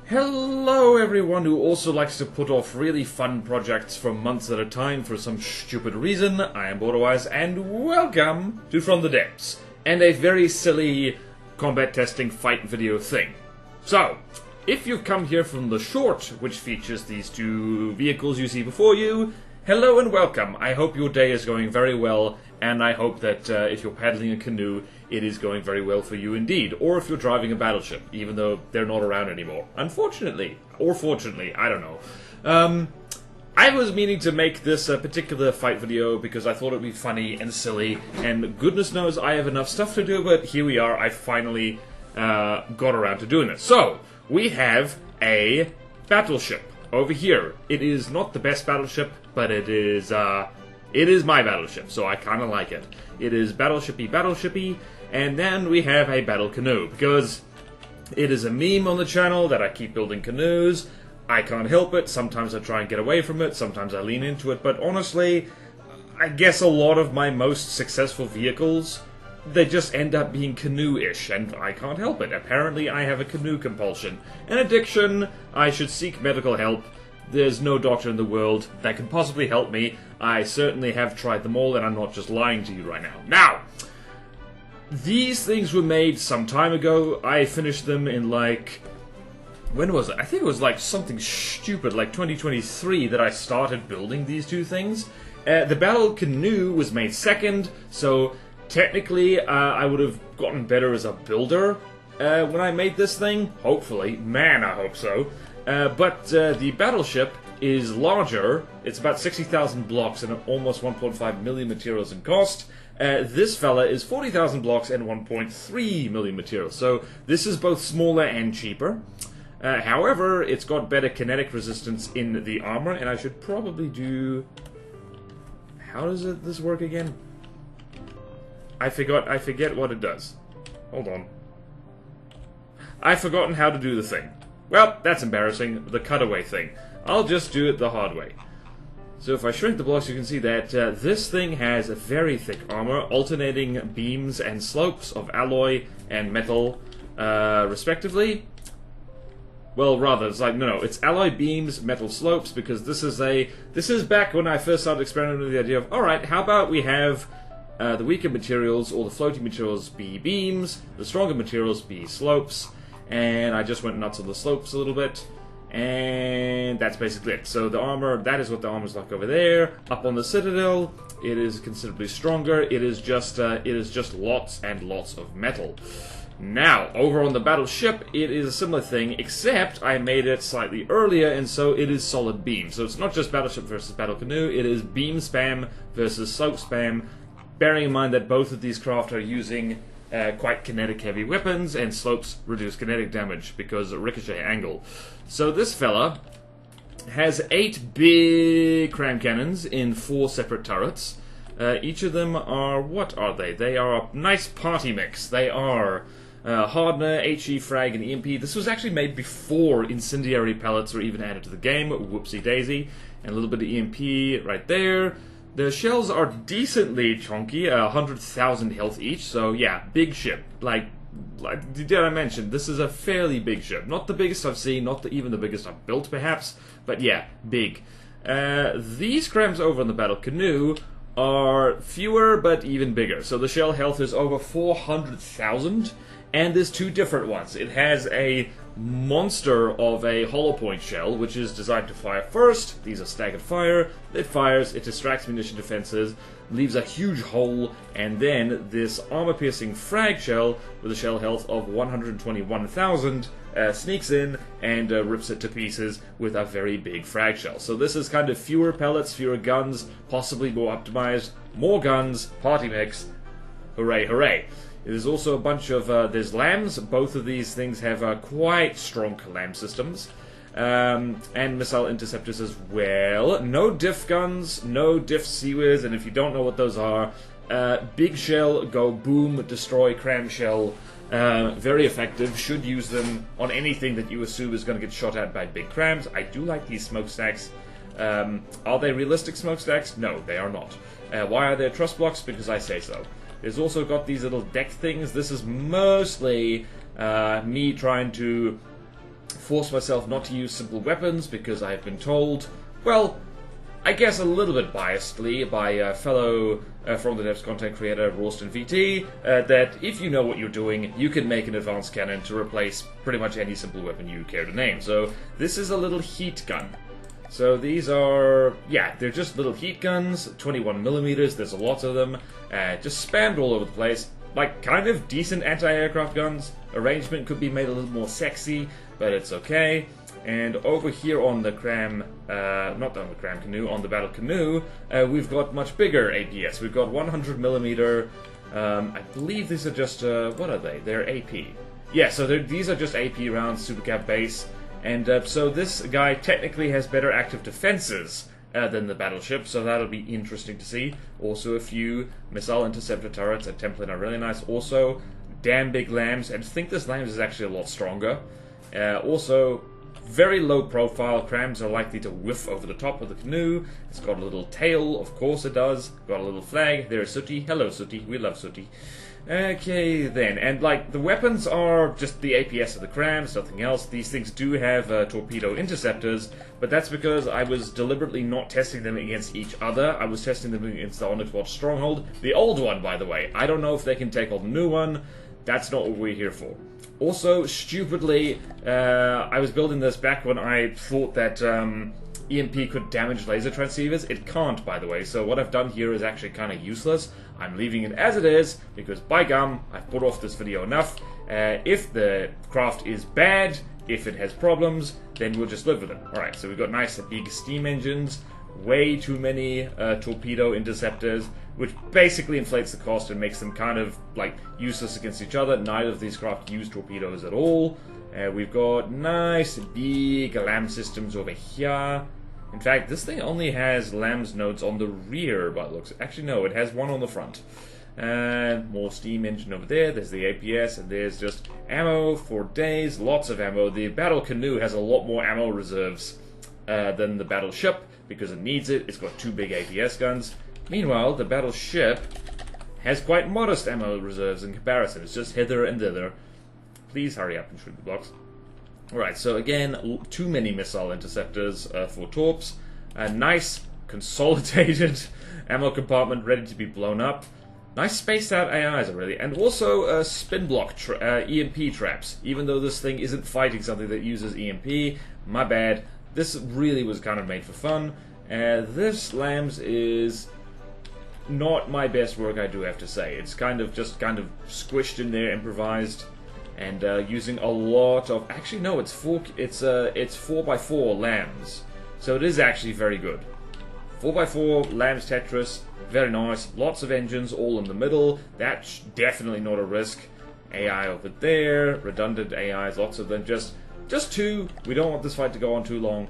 Hello everyone who also likes to put off really fun projects for months at a time for some stupid reason. I am BorderWise and welcome to From the Depths and a very silly combat testing fight video thing. So, if you've come here from the short, which features these two vehicles you see before you, hello and welcome. I hope your day is going very well, and I hope that if you're paddling a canoe, it is going very well for you indeed. Or if you're driving a battleship, even though they're not around anymore. Unfortunately. Or fortunately, I don't know. I was meaning to make this particular fight video because I thought it would be funny and silly, and goodness knows I have enough stuff to do, but here we are, I finally got around to doing this. So, we have a battleship over here. It is not the best battleship, but it is my battleship, so I kind of like it. It is battleshipy, and then we have a battle canoe, because it is a meme on the channel that I keep building canoes. I can't help it. Sometimes I try and get away from it, sometimes I lean into it, but honestly, I guess a lot of my most successful vehicles, they just end up being canoe-ish, and I can't help it. Apparently I have a canoe compulsion. An addiction. I should seek medical help. There's no doctor in the world that can possibly help me. I certainly have tried them all, and I'm not just lying to you right now. Now, these things were made some time ago. I finished them in, like, when was it? I think it was, like, something stupid, like 2023, that I started building these two things. The Battle Canoe was made second, so technically I would have gotten better as a builder when I made this thing. Hopefully. Man, I hope so. But the Battleship is larger. It's about 60,000 blocks and almost 1.5 million materials in cost. This fella is 40,000 blocks and 1.3 million materials. So this is both smaller and cheaper. However, it's got better kinetic resistance in the armor, and I should probably do... How does this work again? I forget what it does. Hold on. I've forgotten how to do the thing. Well, that's embarrassing. The cutaway thing. I'll just do it the hard way. So if I shrink the blocks, you can see that this thing has a very thick armor, alternating beams and slopes of alloy and metal, respectively. Well, rather, it's like, no, it's alloy beams, metal slopes, because this is back when I first started experimenting with the idea of, alright, how about we have the weaker materials, or the floating materials, be beams, the stronger materials be slopes, and I just went nuts on the slopes a little bit, and that's basically it. So the armor, that is what the armor's like over there. Up on the Citadel, it is considerably stronger. It is just lots and lots of metal. Now, over on the Battleship, it is a similar thing, except I made it slightly earlier, and so it is solid beam. So it's not just Battleship versus Battle Canoe, it is beam spam versus slope spam, bearing in mind that both of these craft are using quite kinetic-heavy weapons, and slopes reduce kinetic damage because of ricochet angle. So this fella has 8 big cram cannons in 4 separate turrets. Each of them are... what are they? They are a nice party mix. They are Hardener, HE, Frag, and EMP. This was actually made before incendiary pellets were even added to the game. Whoopsie-daisy. And a little bit of EMP right there. The shells are decently chunky, 100,000 health each, so yeah, big ship. Like did I mention, this is a fairly big ship. Not the biggest I've seen, not even the biggest I've built perhaps, but yeah, big. These crams over on the Battle Canoe are fewer but even bigger. So the shell health is over 400,000, and there's 2 different ones. It has a monster of a hollow point shell, which is designed to fire first. These are staggered fire. It fires, it distracts munition defenses, leaves a huge hole, and then this armor-piercing frag shell with a shell health of 121,000 sneaks in and rips it to pieces with a very big frag shell. So this is kind of fewer pellets, fewer guns, possibly more optimized, more guns, party mix. Hooray, hooray. There's also a bunch of, there's lambs. Both of these things have quite strong lamb systems. And missile interceptors as well. No diff guns, no diff seaways, and if you don't know what those are, big shell, go boom, destroy, cram shell. Very effective. Should use them on anything that you assume is going to get shot at by big crams. I do like these smokestacks. Are they realistic smokestacks? No, they are not. Why are there truss blocks? Because I say so. There's also got these little deck things. This is mostly me trying to force myself not to use simple weapons because I've been told, well, I guess a little bit biasedly by fellow From the Depths content creator Rorston VT, that if you know what you're doing, you can make an advanced cannon to replace pretty much any simple weapon you care to name. So this is a little heat gun. So these are, yeah, they're just little heat guns, 21mm, there's a lot of them, just spammed all over the place. Like, kind of decent anti-aircraft guns. Arrangement could be made a little more sexy, but it's okay. And over here on the not on the Canoe, on the Battlecanoe, we've got much bigger APS. We've got 100mm, I believe these are just, what are they? They're AP. Yeah, so these are just AP rounds, Supercap base. And so this guy technically has better active defenses than the Battleship, so that'll be interesting to see. Also a few missile interceptor turrets at template are really nice. Also, damn big lambs, and I think this lambs is actually a lot stronger. Also, very low profile, crams are likely to whiff over the top of the canoe. It's got a little tail, of course it does. Got a little flag, there's Sooty. Hello Sooty, we love Sooty. Okay then, and like the weapons are just the APS of the crams, nothing else. These things do have torpedo interceptors, but that's because I was deliberately not testing them against each other. I was testing them against the Onyx Watch Stronghold, the old one by the way. I don't know if they can take on the new one. That's not what we're here for. Also, stupidly, I was building this back when I thought that EMP could damage laser transceivers. It can't, by the way, so what I've done here is actually kind of useless. I'm leaving it as it is, because by gum, I've put off this video enough. If the craft is bad, if it has problems, then we'll just live with it. Alright, so we've got nice big steam engines, way too many torpedo interceptors, which basically inflates the cost and makes them kind of like useless against each other. Neither of these craft use torpedoes at all. We've got nice big LAM systems over here. In fact, this thing only has LAMS nodes on the rear by the looks. Actually, no, it has one on the front. And more steam engine over there. There's the APS, and there's just ammo for days. Lots of ammo. The Battlecanoe has a lot more ammo reserves than the Battleship because it needs it. It's got two big APS guns. Meanwhile, the Battleship has quite modest ammo reserves in comparison. It's just hither and thither. Please hurry up and shoot the blocks. Alright, so again, too many missile interceptors for torps. A nice, consolidated ammo compartment ready to be blown up. Nice spaced out AIs already. And also spin block EMP traps. Even though this thing isn't fighting something that uses EMP, my bad. This really was kind of made for fun. This LAMS is not my best work, I do have to say. It's kind of squished in there, improvised. And using a lot of... Actually, no, it's 4x4 LAMS. So it is actually very good. 4x4 LAMS Tetris, very nice. Lots of engines all in the middle. That's definitely not a risk. AI over there, redundant AIs, lots of them. Just two. We don't want this fight to go on too long.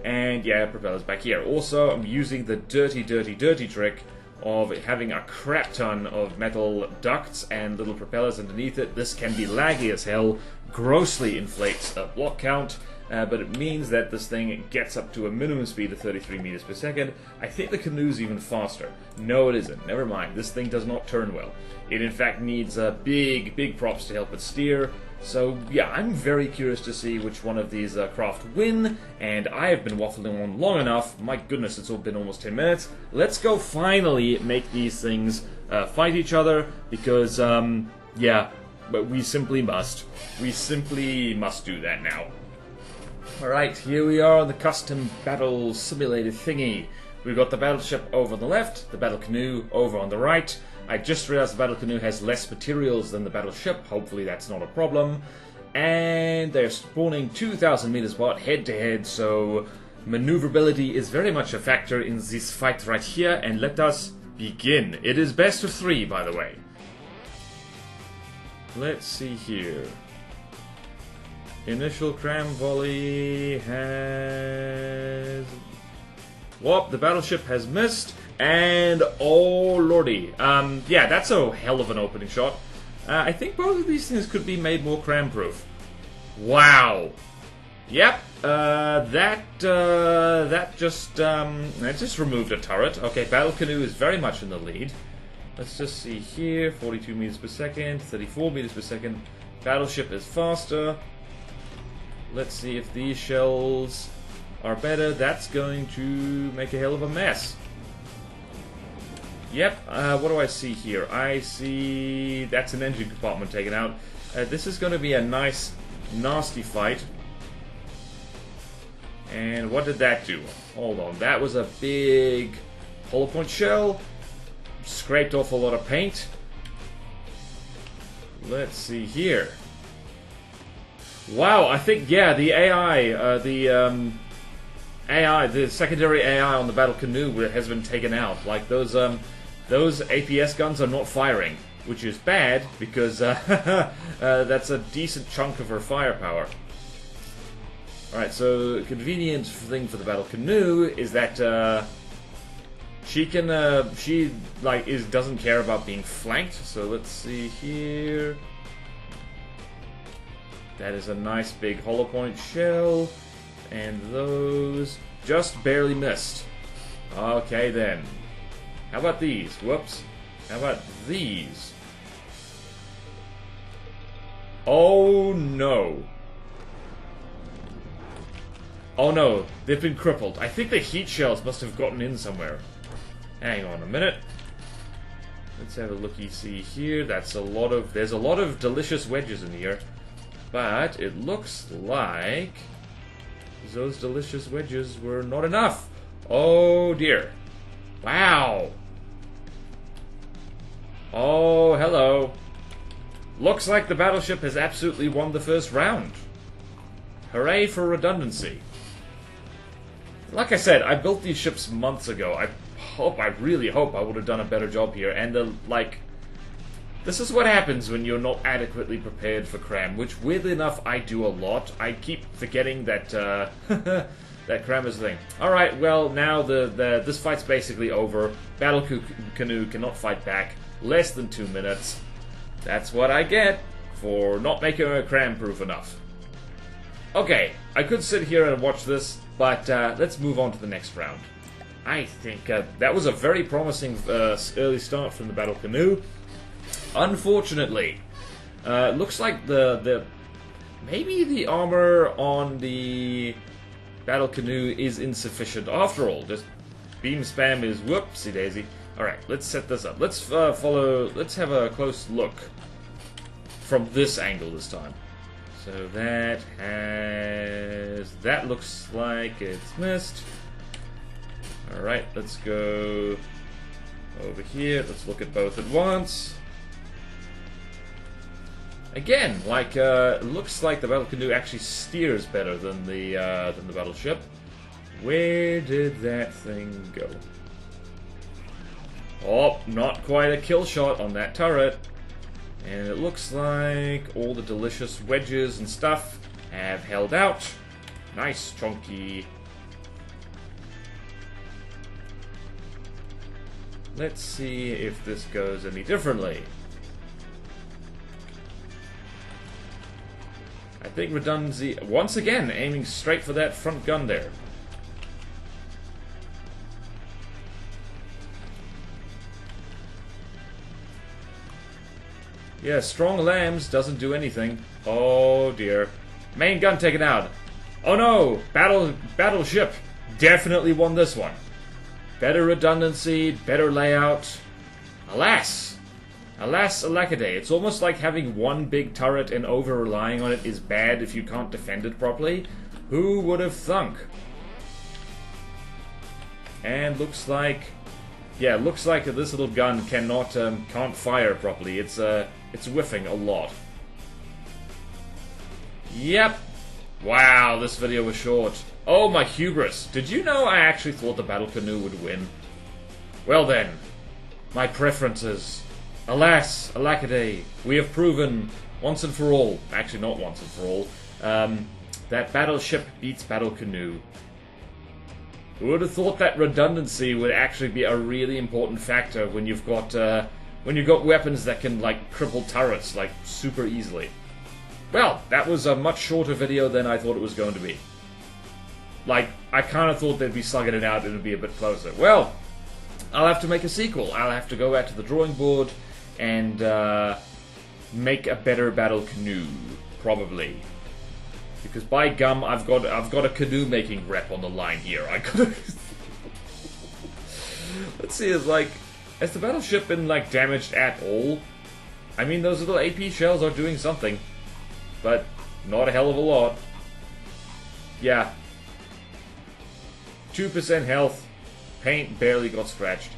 And yeah, propellers back here. Also, I'm using the dirty trick of having a crap ton of metal ducts and little propellers underneath it. This can be laggy as hell, grossly inflates a block count, but it means that this thing gets up to a minimum speed of 33 meters per second. I think the canoe's even faster. No, it isn't. Never mind. This thing does not turn well. It in fact needs big props to help it steer. So yeah, I'm very curious to see which one of these craft win, and I have been waffling on long enough. My goodness, it's all been almost 10 minutes. Let's go finally make these things fight each other, because yeah, but we simply must. We simply must do that now. Alright, here we are on the custom battle simulated thingy. We've got the Battleship over on the left, the Battlecanoe over on the right. I just realized the Battlecanoe has less materials than the Battleship. Hopefully that's not a problem. And they're spawning 2,000 meters apart, head to head, so maneuverability is very much a factor in this fight right here. And let us begin. It is best of 3, by the way. Let's see here. Initial cram volley has... Whoop, the Battleship has missed. And, oh lordy. Yeah, that's a hell of an opening shot. I think both of these things could be made more cram-proof. Wow. Yep, that just removed a turret. Okay, Battlecanoe is very much in the lead. Let's just see here, 42 meters per second, 34 meters per second. Battleship is faster. Let's see if these shells are better. That's going to make a hell of a mess. Yep, what do I see here? I see that's an engine compartment taken out. This is going to be a nice, nasty fight. And what did that do? Hold on, that was a big hollow point shell. Scraped off a lot of paint. Let's see here. Wow, I think, yeah, the AI, the secondary AI on the Battlecanoe has been taken out. Like, those APS guns are not firing, which is bad, because that's a decent chunk of her firepower. Alright, so convenient thing for the Battlecanoe is that she doesn't care about being flanked. So let's see here. That is a nice big hollow point shell, and those just barely missed. Okay then. How about these? Whoops. How about these? Oh no. Oh no, they've been crippled. I think the heat shells must have gotten in somewhere. Hang on a minute. Let's have a looky-see here. There's a lot of delicious wedges in here. But it looks like those delicious wedges were not enough. Oh dear. Wow. Oh, hello. Looks like the battleship has absolutely won the first round. Hooray for redundancy. Like I said, I built these ships months ago. I really hope I would have done a better job here. And this is what happens when you're not adequately prepared for cram, which weirdly enough I do a lot. I keep forgetting that that cram is a thing. Alright, well now this fight's basically over. Battlecanoe cannot fight back. Less than 2 minutes. That's what I get for not making her cram proof enough. Okay, I could sit here and watch this, but let's move on to the next round. I think that was a very promising early start from the Battlecanoe. Unfortunately, looks like maybe the armor on the Battlecanoe is insufficient after all. Just beam spam is whoopsie daisy. Alright, let's set this up. Let's have a close look from this angle this time. So that looks like it's missed. Alright, let's go over here. Let's look at both at once. Again, looks like the Battlecanoe actually steers better than the battleship. Where did that thing go? Oh, not quite a kill shot on that turret. And it looks like all the delicious wedges and stuff have held out. Nice, chunky. Let's see if this goes any differently. I think redundancy, once again, aiming straight for that front gun there. Yeah, strong lambs doesn't do anything. Oh dear. Main gun taken out. Oh no! Battleship definitely won this one. Better redundancy, better layout. Alas! Alas, alackaday. It's almost like having one big turret and over-relying on it is bad if you can't defend it properly. Who would have thunk? And looks like... yeah, looks like this little gun can't fire properly. It's whiffing a lot. Yep. Wow, this video was short. Oh, my hubris. Did you know I actually thought the Battlecanoe would win? Well then, my preferences. Alas, alackaday, we have proven once and for all, actually not once and for all, that Battleship beats Battlecanoe. Who would have thought that redundancy would actually be a really important factor when you've got weapons that can cripple turrets super easily. Well, that was a much shorter video than I thought it was going to be. I kind of thought they'd be slugging it out and it'd be a bit closer. Well, I'll have to make a sequel. I'll have to go back to the drawing board and make a better Battlecanoe, probably. Because by gum, I've got a canoe making rep on the line here. I gotta. Let's see. Is like, has the battleship been like damaged at all? I mean, those little AP shells are doing something, but not a hell of a lot. Yeah. 2% health. Paint barely got scratched.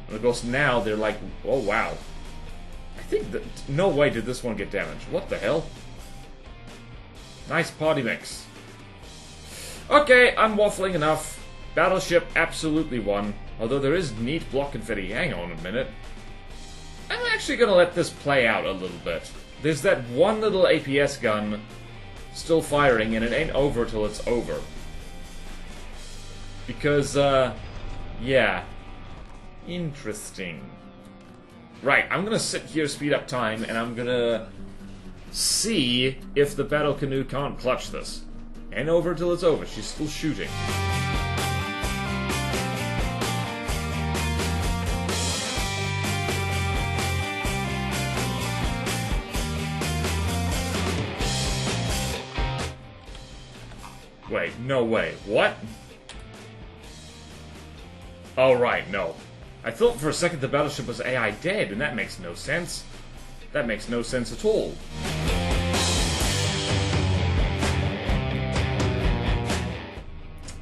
And of course now they're like, oh wow. I think that, no way did this one get damaged. What the hell? Nice party mix. Okay, I'm waffling enough. Battleship absolutely won. Although there is neat block confetti. Hang on a minute. I'm actually gonna let this play out a little bit. There's that one little APS gun still firing, and it ain't over till it's over. Because, yeah. Interesting. Right, I'm gonna sit here, speed up time, and I'm gonna see if the Battlecanoe can't clutch this. And over till it's over. She's still shooting. Wait, no way. What? Oh, right, no. I thought for a second the battleship was AI dead, and that makes no sense. That makes no sense at all.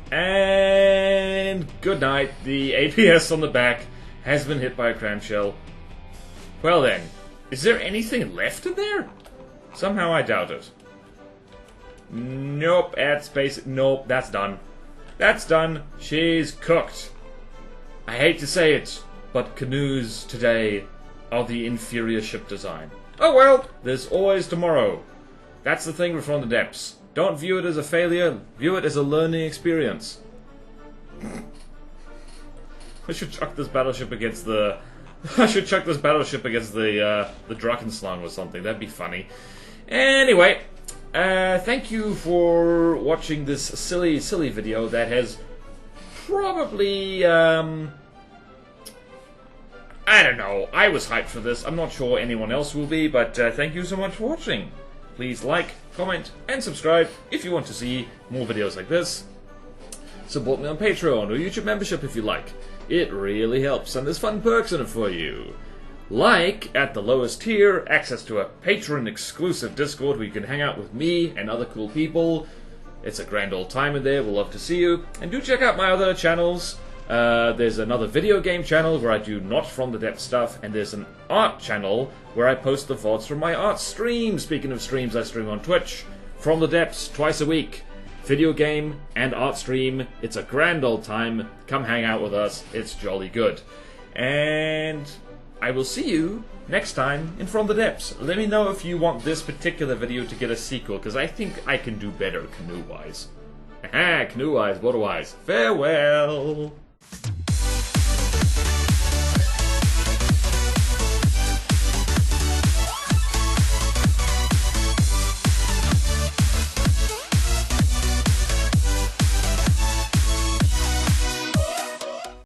And good night. The APS on the back has been hit by a cramshell. Well then, is there anything left in there? Somehow I doubt it. Nope, add space. Nope, that's done. That's done. She's cooked. I hate to say it, but canoes today are the inferior ship design. Oh well, there's always tomorrow. That's the thing with From the Depths. Don't view it as a failure, view it as a learning experience. I should chuck this battleship against the... I should chuck this battleship against the Drachenschlag or something, that'd be funny. Anyway, thank you for watching this silly video that has probably, I don't know, I was hyped for this. I'm not sure anyone else will be, but thank you so much for watching. Please like, comment, and subscribe if you want to see more videos like this. Support me on Patreon or YouTube membership if you like. It really helps, and there's fun perks in it for you. Like, at the lowest tier, access to a patron-exclusive Discord where you can hang out with me and other cool people. It's a grand old time in there, we'll love to see you. And do check out my other channels. There's another video game channel where I do not From the Depths stuff, and there's an art channel where I post the VODs from my art stream. Speaking of streams, I stream on Twitch. From the Depths, twice a week. Video game and art stream. It's a grand old time. Come hang out with us. It's jolly good. And I will see you next time in From the Depths. Let me know if you want this particular video to get a sequel, because I think I can do better canoe-wise. Aha, canoe-wise, BorderWise. Farewell!